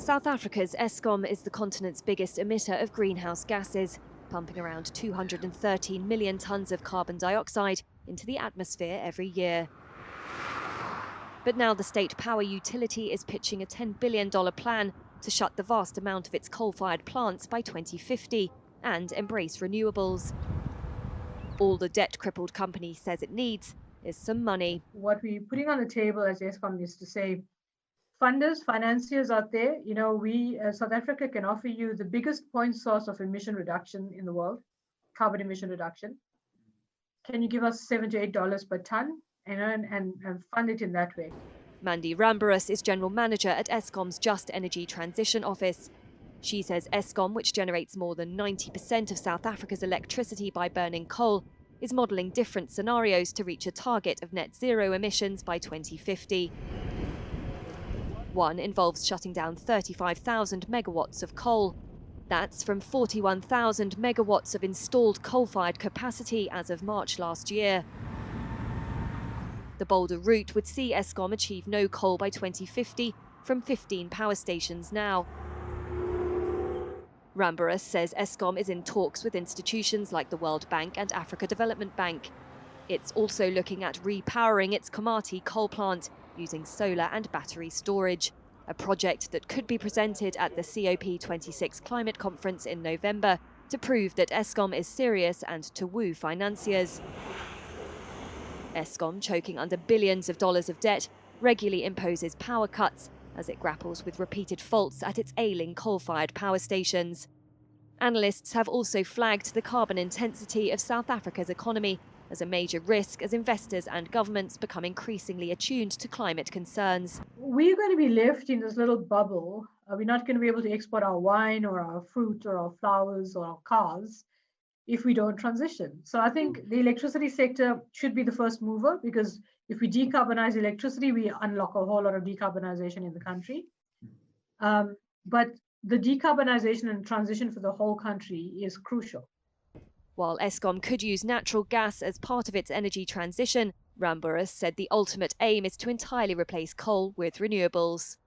South Africa's Eskom is the continent's biggest emitter of greenhouse gases, pumping around 213 million tonnes of carbon dioxide into the atmosphere every year. But now the state power utility is pitching a $10 billion plan to shut the vast amount of its coal-fired plants by 2050 and embrace renewables. All the debt-crippled company says it needs is some money. What we're putting on the table, as Eskom is to say, funders, financiers out there, we, South Africa, can offer you the biggest point source of emission reduction in the world, carbon emission reduction. Can you give us $7 to $8 per ton and fund it in that way? Mandy Rambarus is General Manager at Eskom's Just Energy Transition Office. She says Eskom, which generates more than 90% of South Africa's electricity by burning coal, is modelling different scenarios to reach a target of net zero emissions by 2050. One involves shutting down 35,000 megawatts of coal. That's from 41,000 megawatts of installed coal-fired capacity as of March last year. The bolder route would see Eskom achieve no coal by 2050 from 15 power stations now. Rambarus says Eskom is in talks with institutions like the World Bank and Africa Development Bank. It's also looking at repowering its Komati coal plant using solar and battery storage, a project that could be presented at the COP26 climate conference in November to prove that Eskom is serious and to woo financiers. Eskom, choking under billions of dollars of debt, regularly imposes power cuts as it grapples with repeated faults at its ailing coal-fired power stations. Analysts have also flagged the carbon intensity of South Africa's economy as a major risk as investors and governments become increasingly attuned to climate concerns. We're going to be left in this little bubble. We're not going to be able to export our wine or our fruit or our flowers or our cars if we don't transition. So I think the electricity sector should be the first mover, because if we decarbonize electricity, we unlock a whole lot of decarbonization in the country. But the decarbonization and transition for the whole country is crucial. While Eskom could use natural gas as part of its energy transition, Rambarus said the ultimate aim is to entirely replace coal with renewables.